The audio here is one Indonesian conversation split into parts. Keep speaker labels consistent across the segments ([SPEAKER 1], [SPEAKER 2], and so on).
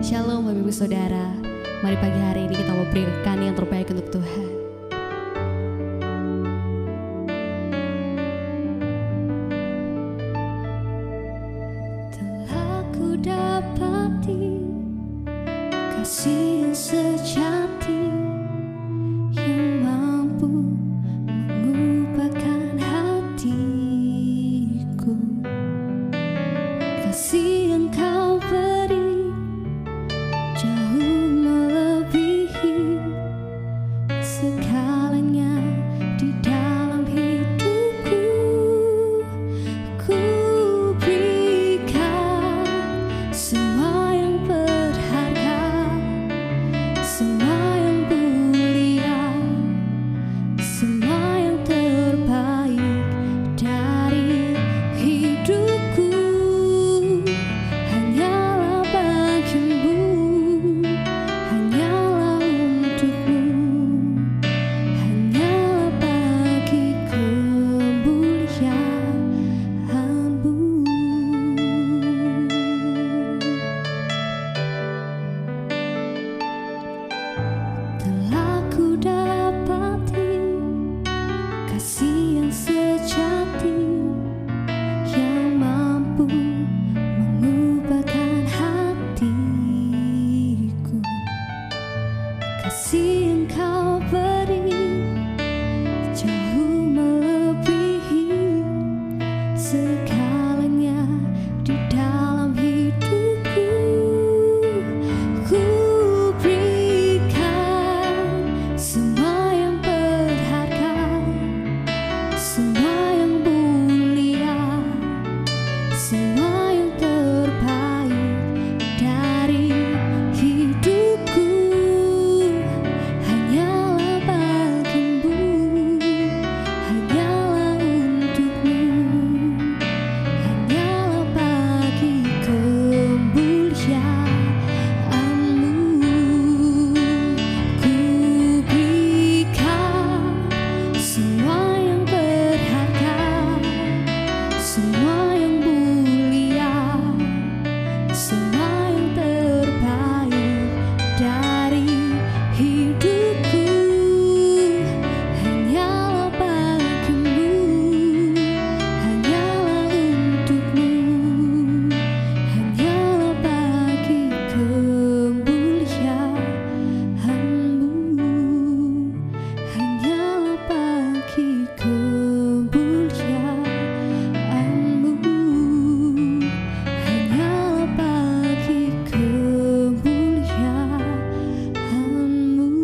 [SPEAKER 1] Shalom Bapak Ibu Saudara. Mari pagi hari ini kita mau berikan yang terbaik untuk Tuhan. Telah ku dapati kasih yang sejati yang mampu mengubahkan hatiku. Kasih yang kau beri jauh melebihi segalanya di dalam hidupku. Ku berikan semua yang berharga, semua yang mulia, semua yang terbaik dari hidupku. Hanyalah bagimu, hanyalah untukmu, hanyalah bagi kemuliaan-Mu. Telah ku dapati kasih yang sejati yang mampu mengubahkan hatiku. Kasih yang kau beri jauh melebihi segalanya di dalam hidupku. Ku berikan semua yang berharga, semua yang mulia, semua yang terbaik dari hidupku. Hanyalah bagimu, hanyalah untukmu, hanyalah bagi kemuliaan-Mu. Ku berikan semua yang berharga, semua yang mulia, semua yang terbaik dari hidupku. Hanyalah bagimu, hanyalah untukmu, hanyalah bagi kemuliaan-Mu, hanyalah bagi kemuliaan-Mu, hanyalah bagi kemuliaan-Mu.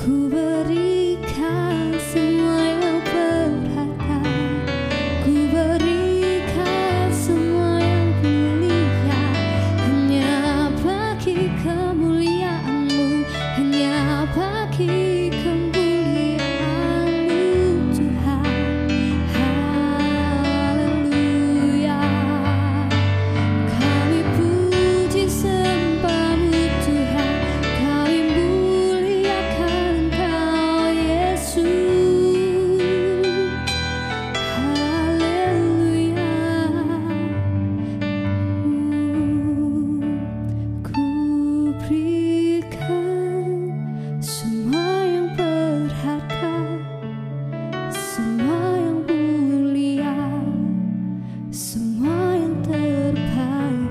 [SPEAKER 1] Ku berikan semua yang berharga, ku berikan semua yang mulia, hanya bagi kemuliaan-Mu, hanya bagi kemuliaan-Mu Tuhan. Haleluya. Kami puji sembah-Mu Tuhan, kami muliakan Engkau Yesus. Haleluya. Ku berikan semua yang berharga, semua yang mulia, semua yang terbaik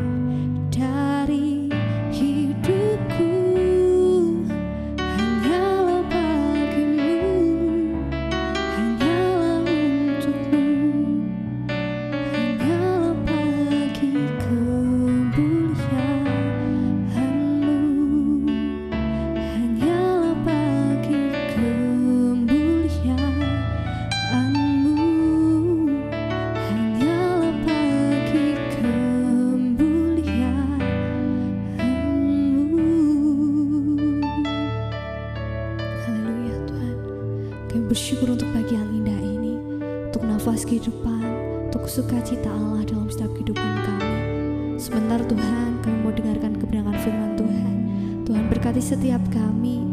[SPEAKER 1] dari hidupku. Hanyalah bagimu, hanyalah untukmu, hanyalah bagi kemuliaan-Mu, hanyalah bagi kemuliaan-Mu, hanyalah bagi kemuliaan-Mu. Haleluya Tuhan. Kami bersyukur untuk pagi yang indah ini, untuk nafas kehidupan, untuk sukacita Allah dalam setiap kehidupan kami. Sebentar Tuhan, kami mau dengarkan kebenaran firman Tuhan. Tuhan berkati setiap kami,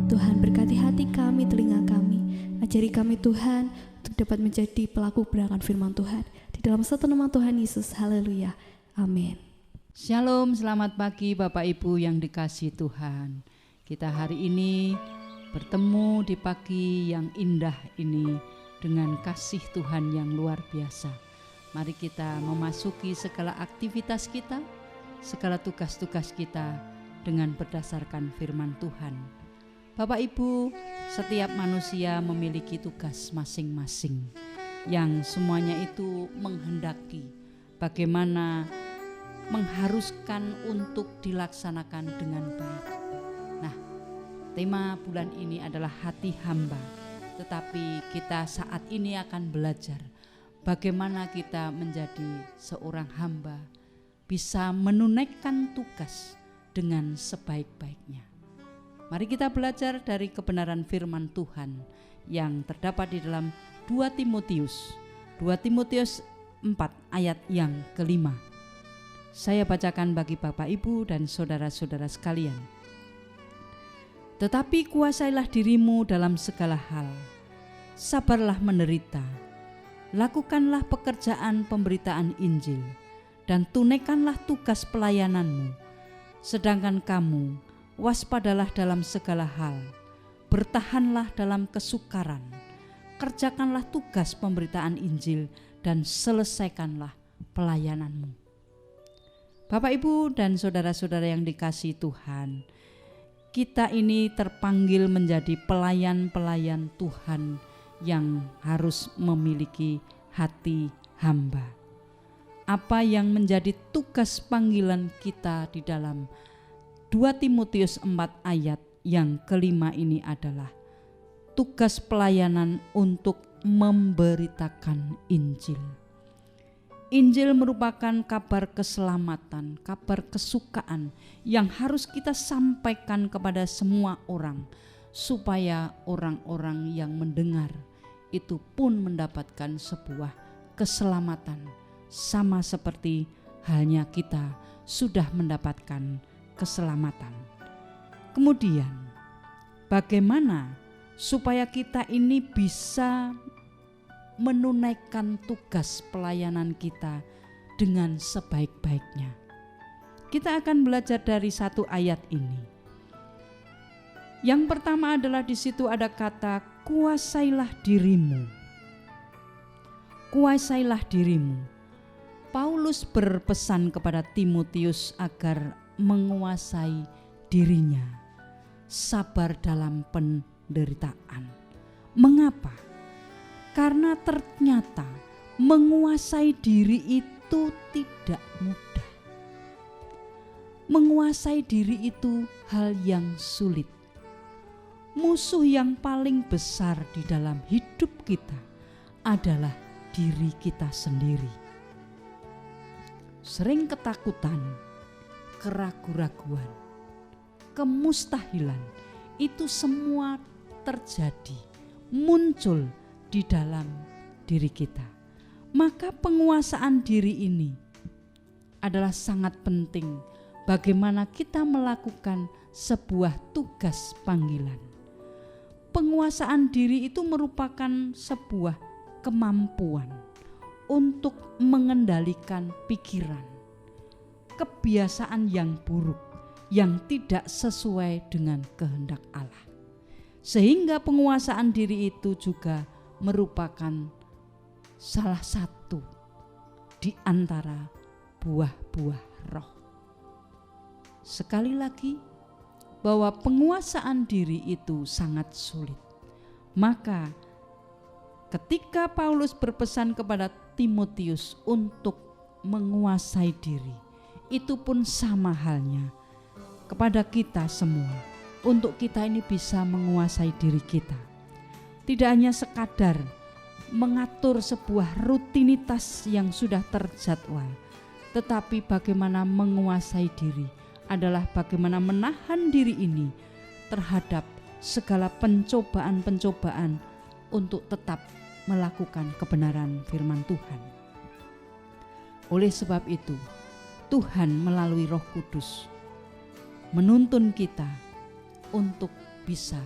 [SPEAKER 1] Tuhan berkati hati kami, telinga kami. Ajari kami Tuhan untuk dapat menjadi pelaku kebenaran firman Tuhan. Di dalam satu nama Tuhan Yesus. Haleluya. Amin.
[SPEAKER 2] Shalom, selamat pagi Bapak Ibu yang dikasihi Tuhan. Kita hari ini bertemu di pagi yang indah ini dengan kasih Tuhan yang luar biasa. Mari kita memasuki segala aktivitas kita, segala tugas-tugas kita dengan berdasarkan firman Tuhan. Bapak Ibu, setiap manusia memiliki tugas masing-masing yang semuanya itu menghendaki bagaimana mengharuskan untuk dilaksanakan dengan baik. Nah, tema bulan ini adalah hati hamba, tetapi kita saat ini akan belajar bagaimana kita menjadi seorang hamba, bisa menunaikan tugas dengan sebaik-baiknya. Mari kita belajar dari kebenaran firman Tuhan yang terdapat di dalam 2 Timotius 4 ayat yang kelima. Saya bacakan bagi Bapak Ibu dan saudara-saudara sekalian. Tetapi kuasailah dirimu dalam segala hal, sabarlah menderita, lakukanlah pekerjaan pemberitaan Injil, dan tunaikanlah tugas pelayananmu. Sedangkan kamu, waspadalah dalam segala hal, bertahanlah dalam kesukaran, kerjakanlah tugas pemberitaan Injil dan selesaikanlah pelayananmu. Bapak Ibu dan saudara-saudara yang dikasihi Tuhan, kita ini terpanggil menjadi pelayan-pelayan Tuhan yang harus memiliki hati hamba. Apa yang menjadi tugas panggilan kita di dalam 2 Timotius 4 ayat yang kelima ini adalah tugas pelayanan untuk memberitakan Injil. Injil merupakan kabar keselamatan, kabar kesukaan yang harus kita sampaikan kepada semua orang, supaya orang-orang yang mendengar itu pun mendapatkan sebuah keselamatan, sama seperti halnya kita sudah mendapatkan keselamatan. Kemudian, bagaimana supaya kita ini bisa menunaikan tugas pelayanan kita dengan sebaik-baiknya? Kita akan belajar dari satu ayat ini. Yang pertama adalah di situ ada kata kuasailah dirimu. Kuasailah dirimu. Paulus berpesan kepada Timotius agar menguasai dirinya, sabar dalam penderitaan. Mengapa? Karena ternyata menguasai diri itu tidak mudah. Menguasai diri itu hal yang sulit. Musuh yang paling besar di dalam hidup kita adalah diri kita sendiri. Sering ketakutan, keraguan-raguan, kemustahilan, itu semua terjadi, muncul di dalam diri kita. Maka penguasaan diri ini adalah sangat penting bagaimana kita melakukan sebuah tugas panggilan. Penguasaan diri itu merupakan sebuah kemampuan untuk mengendalikan pikiran, kebiasaan yang buruk yang tidak sesuai dengan kehendak Allah. Sehingga penguasaan diri itu juga merupakan salah satu di antara buah-buah roh. Sekali lagi, bahwa penguasaan diri itu sangat sulit. Maka ketika Paulus berpesan kepada Timotius untuk menguasai diri, itu pun sama halnya kepada kita semua, untuk kita ini bisa menguasai diri kita. Tidak hanya sekadar mengatur sebuah rutinitas yang sudah terjadwal, tetapi bagaimana menguasai diri adalah bagaimana menahan diri ini terhadap segala pencobaan-pencobaan untuk tetap melakukan kebenaran firman Tuhan. Oleh sebab itu, Tuhan melalui Roh Kudus menuntun kita untuk bisa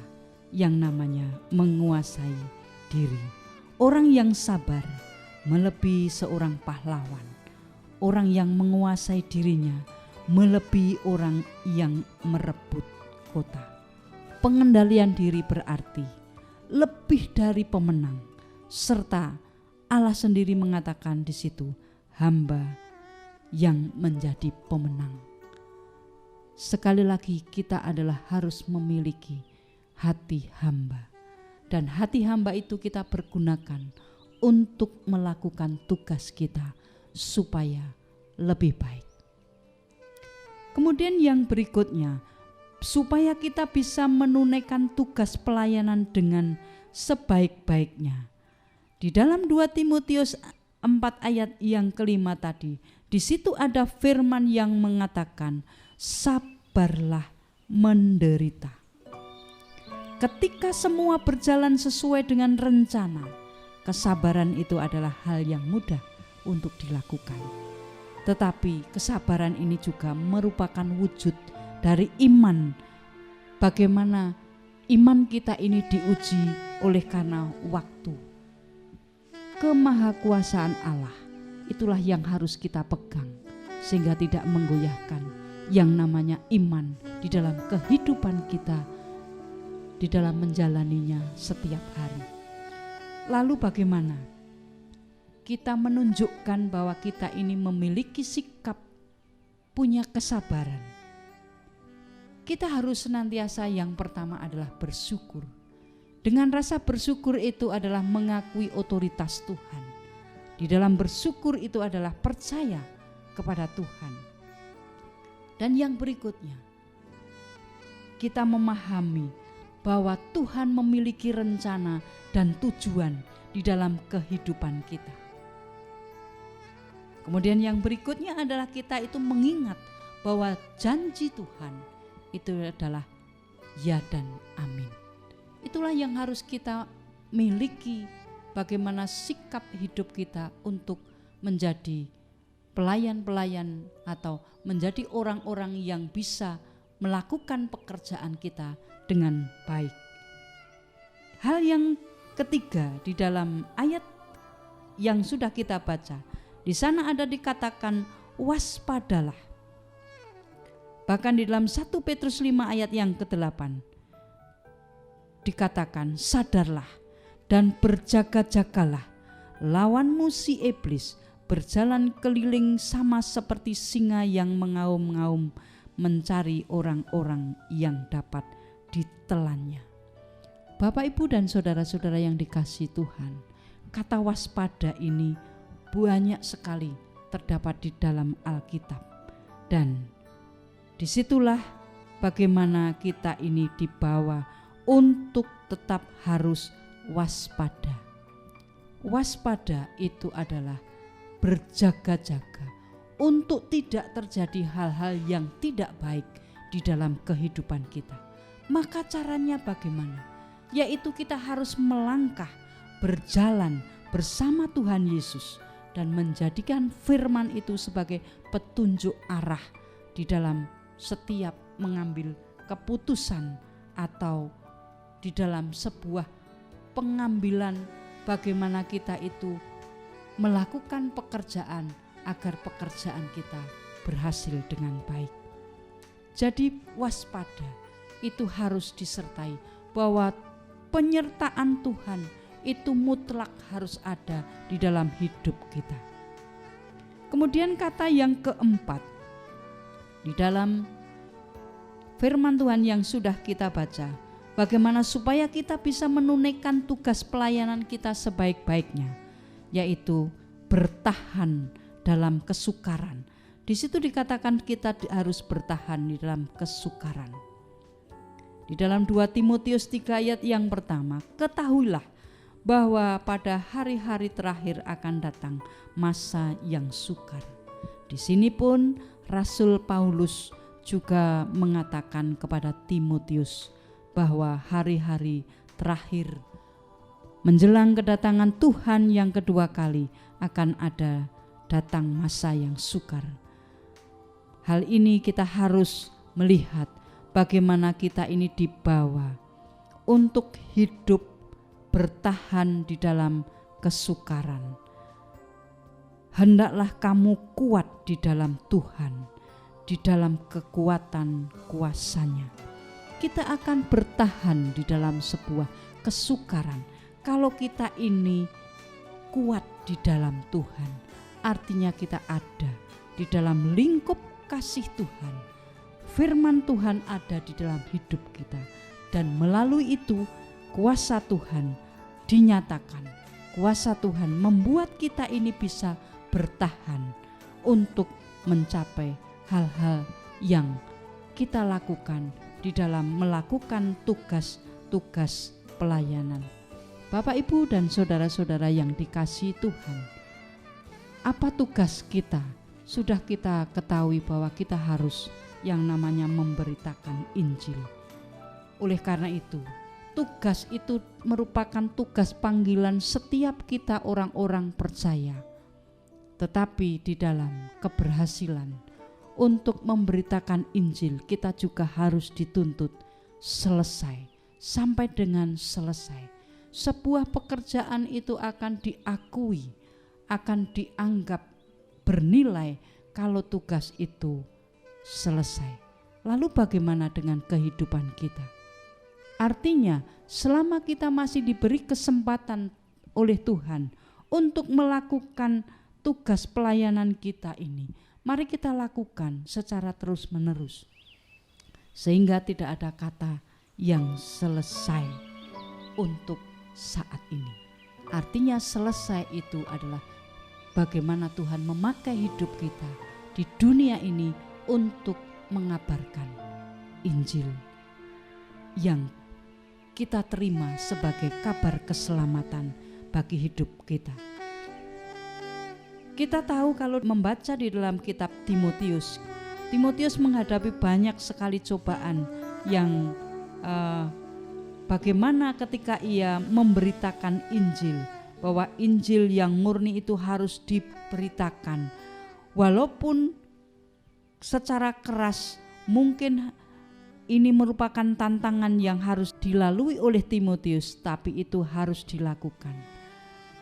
[SPEAKER 2] yang namanya menguasai diri. Orang yang sabar melebihi seorang pahlawan, orang yang menguasai dirinya melebihi orang yang merebut kota. Pengendalian diri berarti lebih dari pemenang, serta Allah sendiri mengatakan di situ, hamba yang menjadi pemenang. Sekali lagi, kita adalah harus memiliki hati hamba, dan hati hamba itu kita pergunakan untuk melakukan tugas kita supaya lebih baik. Kemudian yang berikutnya, supaya kita bisa menunaikan tugas pelayanan dengan sebaik-baiknya. Di dalam 2 Timotius 4 ayat yang kelima tadi, di situ ada firman yang mengatakan, sabarlah menderita. Ketika semua berjalan sesuai dengan rencana, kesabaran itu adalah hal yang mudah untuk dilakukan. Tetapi kesabaran ini juga merupakan wujud dari iman. Bagaimana iman kita ini diuji oleh karena waktu. Kemahakuasaan Allah, itulah yang harus kita pegang sehingga tidak menggoyahkan yang namanya iman di dalam kehidupan kita, di dalam menjalaninya setiap hari. Lalu bagaimana kita menunjukkan bahwa kita ini memiliki sikap punya kesabaran? Kita harus senantiasa, yang pertama adalah bersyukur. Dengan rasa bersyukur itu adalah mengakui otoritas Tuhan. Di dalam bersyukur itu adalah percaya kepada Tuhan. Dan yang berikutnya, kita memahami bahwa Tuhan memiliki rencana dan tujuan di dalam kehidupan kita. Kemudian yang berikutnya adalah kita itu mengingat bahwa janji Tuhan itu adalah ya dan amin. Itulah yang harus kita miliki, bagaimana sikap hidup kita untuk menjadi pelayan-pelayan atau menjadi orang-orang yang bisa melakukan pekerjaan kita dengan baik. Hal yang ketiga di dalam ayat yang sudah kita baca, di sana ada dikatakan waspadalah. Bahkan di dalam 1 Petrus 5 ayat yang ke-8 dikatakan sadarlah dan berjaga-jagalah, lawanmu si iblis berjalan keliling sama seperti singa yang mengaum-ngaum mencari orang-orang yang dapat ditelannya. Bapak, Ibu dan saudara-saudara yang dikasihi Tuhan, kata waspada ini banyak sekali terdapat di dalam Alkitab, dan disitulah bagaimana kita ini dibawa untuk tetap harus waspada. Waspada itu adalah berjaga-jaga untuk tidak terjadi hal-hal yang tidak baik di dalam kehidupan kita. Maka caranya bagaimana? Yaitu kita harus melangkah, berjalan bersama Tuhan Yesus dan menjadikan firman itu sebagai petunjuk arah di dalam setiap mengambil keputusan atau di dalam sebuah pengambilan bagaimana kita itu melakukan pekerjaan agar pekerjaan kita berhasil dengan baik. Jadi waspada itu harus disertai bahwa penyertaan Tuhan itu mutlak harus ada di dalam hidup kita. Kemudian kata yang keempat di dalam firman Tuhan yang sudah kita baca, bagaimana supaya kita bisa menunaikan tugas pelayanan kita sebaik-baiknya, yaitu bertahan dalam kesukaran. Di situ dikatakan kita harus bertahan di dalam kesukaran. Di dalam 2 Timotius 3 ayat yang pertama, ketahuilah bahwa pada hari-hari terakhir akan datang masa yang sukar. Di sini pun Rasul Paulus juga mengatakan kepada Timotius bahwa hari-hari terakhir menjelang kedatangan Tuhan yang kedua kali akan ada datang masa yang sukar. Hal ini kita harus melihat bagaimana kita ini dibawa untuk hidup bertahan di dalam kesukaran. hendaklah kamu kuat di dalam Tuhan, di dalam kekuatan kuasa-Nya. Kita akan bertahan di dalam sebuah kesukaran kalau kita ini kuat di dalam Tuhan. Artinya kita ada di dalam lingkup kasih Tuhan. Firman Tuhan ada di dalam hidup kita, dan melalui itu kuasa Tuhan dinyatakan. Kuasa Tuhan membuat kita ini bisa bertahan untuk mencapai hal-hal yang kita lakukan di dalam melakukan tugas-tugas pelayanan. Bapak, Ibu, dan saudara-saudara yang dikasihi Tuhan, apa tugas kita? Sudah kita ketahui bahwa kita harus yang namanya memberitakan Injil. Oleh karena itu, tugas itu merupakan tugas panggilan setiap kita orang-orang percaya. Tetapi di dalam keberhasilan untuk memberitakan Injil, kita juga harus dituntut selesai, sampai dengan selesai. Sebuah pekerjaan itu akan diakui, akan dianggap bernilai kalau tugas itu selesai. Lalu bagaimana dengan kehidupan kita? Artinya, selama kita masih diberi kesempatan oleh Tuhan untuk melakukan tugas pelayanan kita ini, mari kita lakukan secara terus-menerus, sehingga tidak ada kata yang selesai untuk saat ini. Artinya selesai itu adalah bagaimana Tuhan memakai hidup kita di dunia ini untuk mengabarkan Injil yang kita terima sebagai kabar keselamatan bagi hidup kita. Kita tahu kalau membaca di dalam kitab Timotius menghadapi banyak sekali cobaan yang bagaimana ketika ia memberitakan Injil, bahwa Injil yang murni itu harus diberitakan. Walaupun secara keras mungkin ini merupakan tantangan yang harus dilalui oleh Timotius, tapi itu harus dilakukan.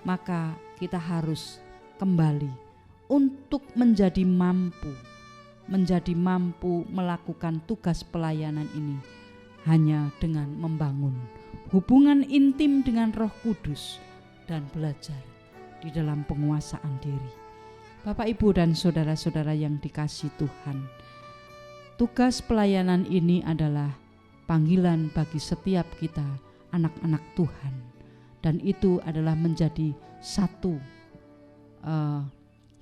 [SPEAKER 2] Maka kita harus kembali untuk menjadi mampu melakukan tugas pelayanan ini hanya dengan membangun hubungan intim dengan Roh Kudus dan belajar di dalam penguasaan diri. Bapak, Ibu, dan saudara-saudara yang dikasihi Tuhan, tugas pelayanan ini adalah panggilan bagi setiap kita anak-anak Tuhan, dan itu adalah menjadi satu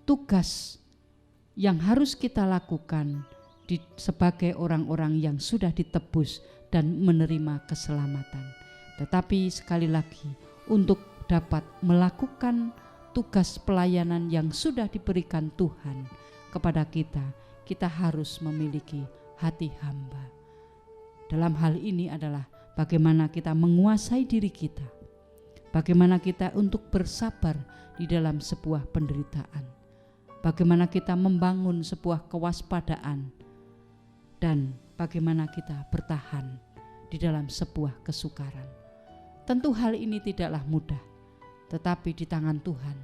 [SPEAKER 2] tugas yang harus kita lakukan sebagai orang-orang yang sudah ditebus dan menerima keselamatan. Tetapi sekali lagi, untuk dapat melakukan tugas pelayanan yang sudah diberikan Tuhan kepada kita, kita harus memiliki hati hamba. Dalam hal ini adalah bagaimana kita menguasai diri kita, bagaimana kita untuk bersabar di dalam sebuah penderitaan, bagaimana kita membangun sebuah kewaspadaan, dan bagaimana kita bertahan di dalam sebuah kesukaran. Tentu hal ini tidaklah mudah, tetapi di tangan Tuhan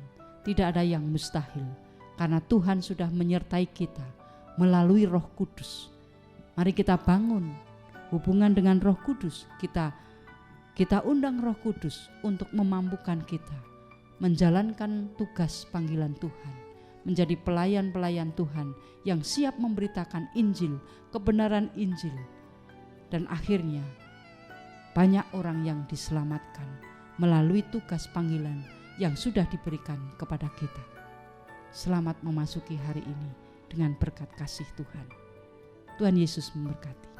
[SPEAKER 2] tidak ada yang mustahil, karena Tuhan sudah menyertai kita melalui Roh Kudus. Mari kita bangun hubungan dengan Roh Kudus. Kita undang Roh Kudus untuk memampukan kita menjalankan tugas panggilan Tuhan, menjadi pelayan-pelayan Tuhan yang siap memberitakan Injil, kebenaran Injil, dan akhirnya banyak orang yang diselamatkan melalui tugas panggilan yang sudah diberikan kepada kita. Selamat memasuki hari ini dengan berkat kasih Tuhan. Tuhan Yesus memberkati.